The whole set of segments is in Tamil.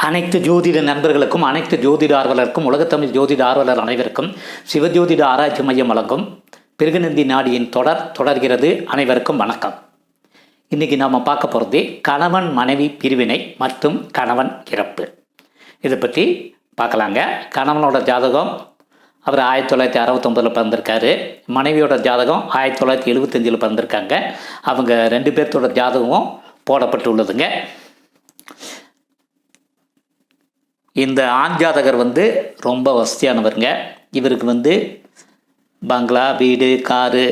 அனைத்து ஜோதிட நண்பர்களுக்கும் அனைத்து ஜோதிட ஆர்வலருக்கும் உலகத்தமிழ் ஜோதிட ஆர்வலர் அனைவருக்கும் சிவஜோதிட ஆராய்ச்சி மையம் வழங்கும் பிருகுநந்தி நாடியின் தொடர்கிறது. அனைவருக்கும் வணக்கம். இன்றைக்கி நாம் பார்க்க போகிறது கணவன் மனைவி பிரிவினை மற்றும் கணவன் இறப்பு. இதை பற்றி பார்க்கலாங்க. கணவனோட ஜாதகம் அவர் 1969 பிறந்திருக்காரு. மனைவியோட ஜாதகம் 1975 பிறந்திருக்காங்க. அவங்க ரெண்டு பேர்த்தோட ஜாதகமும் போடப்பட்டுள்ளதுங்க. இந்த ஆண் ஜாதகர் ரொம்ப வசதியானவருங்க. இவருக்கு பங்களா, வீடு, காரு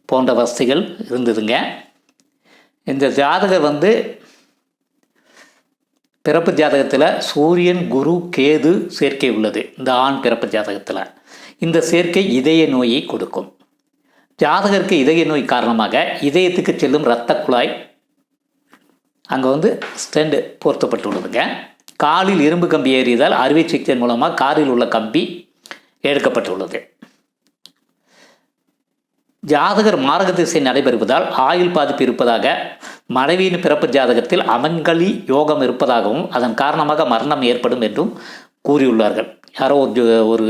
போன்ற வசதிகள் இருந்ததுங்க. இந்த ஜாதகர் பிறப்பு ஜாதகத்தில் சூரியன், குரு, கேது சேர்க்கை உள்ளது. இந்த ஆண் பிறப்பு ஜாதகத்தில் இந்த சேர்க்கை இதய நோயை கொடுக்கும். ஜாதகருக்கு இதய நோய் காரணமாக இதயத்துக்கு செல்லும் இரத்த குழாய் அங்கே ஸ்டெண்ட் பொருத்தப்பட்டுள்ளதுங்க. காலில் இரும்பு கம்பி ஏறியதால் அறுவை சிகிச்சை மூலமாக காரில் உள்ள கம்பி எடுக்கப்பட்டுள்ளது. ஜாதகர் மாரக திசை நடைபெறுவதால் ஆயுள் பாதிப்பு இருப்பதாக, மனைவியின் பிறப்பு ஜாதகத்தில் அமங்கலி யோகம் இருப்பதாகவும் அதன் காரணமாக மரணம் ஏற்படும் என்றும் கூறியுள்ளார்கள். யாரோ ஒரு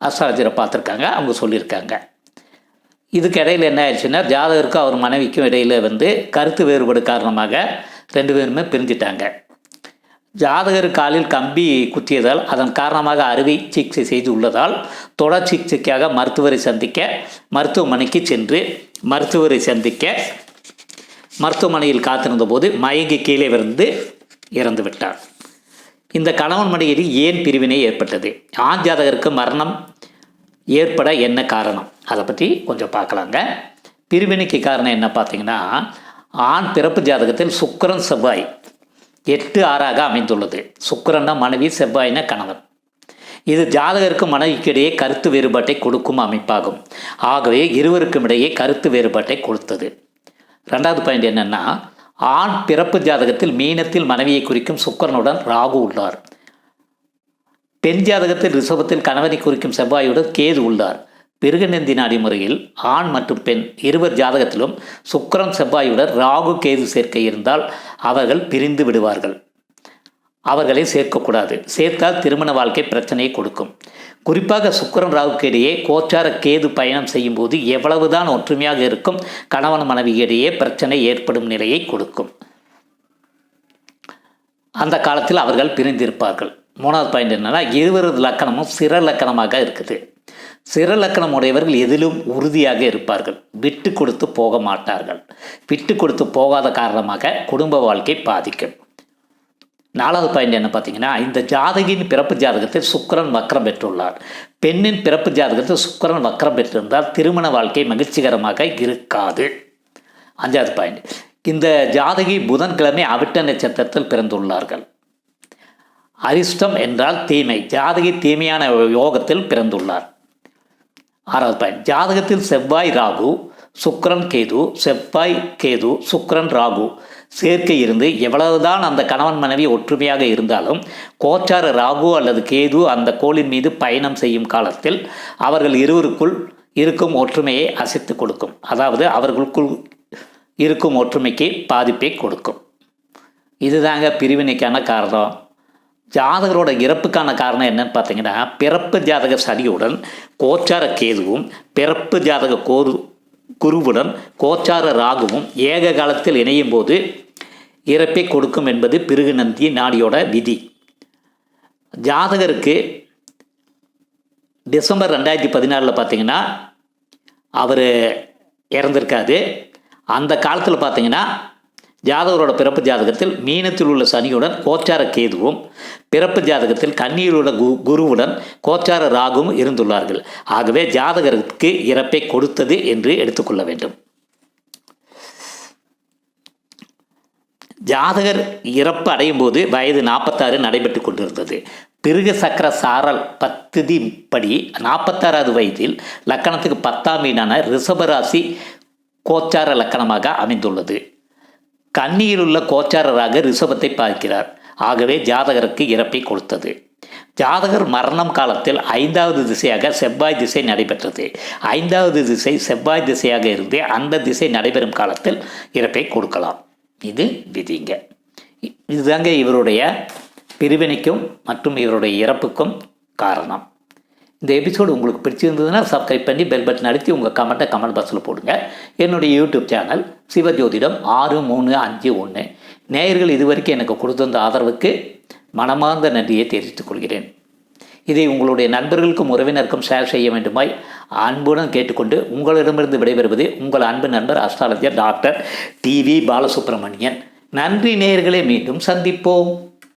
அஸ்ட்ராலஜரை பார்த்துருக்காங்க, அவங்க சொல்லியிருக்காங்க. இதுக்கு இடையில் என்ன ஆயிடுச்சுன்னா, ஜாதகருக்கும் அவர் மனைவிக்கும் இடையில் கருத்து வேறுபாடு காரணமாக ரெண்டு பேருமே பிரிஞ்சிட்டாங்க. ஜாதகர் காலில் கம்பி குத்தியதால் அதன் காரணமாக அறுவை சிகிச்சை செய்து உள்ளதால் தொடர் சிகிச்சைக்காக மருத்துவமனைக்கு சென்று மருத்துவமனையில் காத்திருந்த போது மயங்கி கீழே விழுந்து இறந்து விட்டார். இந்த கணவன் மனைவியில் ஏன் பிரிவினை ஏற்பட்டது? ஆண் ஜாதகருக்கு மரணம் ஏற்பட என்ன காரணம்? அதை பற்றி கொஞ்சம் பார்க்கலாங்க. பிரிவினைக்கு காரணம் என்ன பார்த்தீங்கன்னா, ஆண் பிறப்பு ஜாதகத்தில் சுக்கிரன், செவ்வாய் 8-6 அமைந்துள்ளது. சுக்கிரன்னா மனைவி, செவ்வாய்னா கணவன். இது ஜாதகருக்கு மனைவிக்கு இடையே கருத்து வேறுபாட்டை கொடுக்கும் அமைப்பாகும். ஆகவே இருவருக்கும் இடையே கருத்து வேறுபாட்டை கொடுத்தது. ரெண்டாவது பாயிண்ட் என்னென்னா, ஆண் பிறப்பு ஜாதகத்தில் மீனத்தில் மனைவியை குறிக்கும் சுக்கிரனுடன் ராகு உள்ளார். பெண் ஜாதகத்தில் ரிஷபத்தில் கணவனை குறிக்கும் செவ்வாயுடன் கேது உள்ளார். பிருகுநந்தி நாடி முறையில் ஆண் மற்றும் பெண் இருவர் ஜாதகத்திலும் சுக்கிரன், செவ்வாயுடன் ராகு, கேது சேர்க்கை இருந்தால் அவர்கள் பிரிந்து விடுவார்கள். அவர்களை சேர்க்கக்கூடாது. சேர்த்தால் திருமண வாழ்க்கை பிரச்சனையை கொடுக்கும். குறிப்பாக சுக்கிரன், ராகுக்கு இடையே கோச்சார கேது பயணம் செய்யும் போது எவ்வளவுதான் ஒற்றுமையாக இருக்கும் கணவன் மனைவி இடையே பிரச்சனை ஏற்படும் நிலையை கொடுக்கும். அந்த காலத்தில் அவர்கள் பிரிந்திருப்பார்கள். மூணாவது பாயிண்ட் என்னென்னா, இருவரது லக்கணமும் சிற லக்கணமாக இருக்குது. சிற லக்கணம் உடையவர்கள் எதிலும் உறுதியாக இருப்பார்கள். விட்டு கொடுத்து போக மாட்டார்கள். விட்டு கொடுத்து போகாத காரணமாக குடும்ப வாழ்க்கை பாதிக்கும். நாலாவது பாயிண்ட் என்ன பார்த்தீங்கன்னா, இந்த ஜாதகின் பிறப்பு ஜாதகத்தில் சுக்கிரன் வக்ரம் பெற்றுள்ளார். பெண்ணின் பிறப்பு ஜாதகத்தில் சுக்கிரன் வக்ரம் பெற்றிருந்தால் திருமண வாழ்க்கை மகிழ்ச்சிகரமாக இருக்காது. அஞ்சாவது பாயிண்ட், இந்த ஜாதகி புதன்கிழமை அவிட்ட நட்சத்திரத்தில் பிறந்துள்ளார்கள். அரிஷ்டம் என்றால் தீமை. ஜாதகி தீமையான யோகத்தில் பிறந்துள்ளார். ஆறாவது பாயிண்ட், ஜாதகத்தில் செவ்வாய், ராகு, சுக்கிரன், கேது, செவ்வாய், கேது, சுக்கிரன், ராகு சேர்க்கை இருந்து எவ்வளவுதான் அந்த கணவன் மனைவி ஒற்றுமையாக இருந்தாலும் கோச்சார ராகு அல்லது கேது அந்த கோளின் மீது பயணம் செய்யும் காலத்தில் அவர்கள் இருவருக்குள் இருக்கும் ஒற்றுமையை அசைத்து கொடுக்கும். அதாவது அவர்களுக்குள் இருக்கும் ஒற்றுமைக்கு பாதிப்பை கொடுக்கும். இதுதாங்க பிரிவினைக்கான காரணம். ஜாதகரோட இறப்புக்கான காரணம் என்னன்னு பார்த்தீங்கன்னா, பிறப்பு ஜாதக சனியுடன் கோச்சார கேதுவும் பிறப்பு ஜாதக குருவுடன் கோச்சார ராகுவும் ஏக காலத்தில் இணையும் போது இறப்பை கொடுக்கும் என்பது பிருகுநந்தி நாடியோட விதி. ஜாதகருக்கு டிசம்பர் 2014 பார்த்தீங்கன்னா அவர் இறந்திருக்காது. அந்த காலத்தில் பார்த்தீங்கன்னா ஜாதகரோட பிறப்பு ஜாதகத்தில் மீனத்தில் உள்ள சனியுடன் கோச்சார கேதுவும் பிறப்பு ஜாதகத்தில் கன்னியில் உள்ள குருவுடன் கோச்சார ராகுவும் இருந்துள்ளார்கள். ஆகவே ஜாதகருக்கு இறப்பை கொடுத்தது என்று எடுத்துக்கொள்ள வேண்டும். ஜாதகர் இறப்பு அடையும் போது வயது 46 நடைபெற்று கொண்டிருந்தது. பிருகு சக்கர சாரல் பத்தி படி 46வது வயதில் லக்கணத்துக்கு 10ஆம் வீடான ரிஷபராசி கோச்சார லக்கணமாக அமைந்துள்ளது. கன்னியில் உள்ள கோச்சாரராக ரிஷபத்தை பார்க்கிறார். ஆகவே ஜாதகருக்கு இறப்பை கொடுத்தது. ஜாதகர் மரணம் காலத்தில் 5வது திசையாக செவ்வாய் திசை நடைபெற்றது. 5வது திசை செவ்வாய் திசையாக இருந்து அந்த திசை நடைபெறும் காலத்தில் இறப்பை கொடுக்கலாம். இது விதிங்க. இதுதாங்க இவருடைய பிரிவினைக்கும் மற்றும் இவருடைய இறப்புக்கும் காரணம். இந்த எபிசோடு உங்களுக்கு பிடிச்சிருந்ததுன்னா சப்ஸ்கிரைப் பண்ணி பெல் பட்டன் அழுத்தி உங்கள் கமெண்ட்டை கமெண்ட் பாக்ஸில் போடுங்க. என்னுடைய யூடியூப் சேனல் சிவஜோதிடம் 6351. நேயர்கள் இதுவரைக்கும் எனக்கு கொடுத்த ஆதரவுக்கு மனமார்ந்த நன்றியை தெரிவித்துக் கொள்கிறேன். இதை உங்களுடைய நண்பர்களுக்கும் உறவினருக்கும் ஷேர் செய்ய வேண்டுமாய் அன்புடன் கேட்டுக்கொண்டு உங்களிடமிருந்து விடைபெறுவது உங்கள் அன்பு நண்பர் அஸ்ட்ராலஜர் டாக்டர் டிவி பாலசுப்ரமணியன். நன்றி நேயர்களே, மீண்டும் சந்திப்போம்.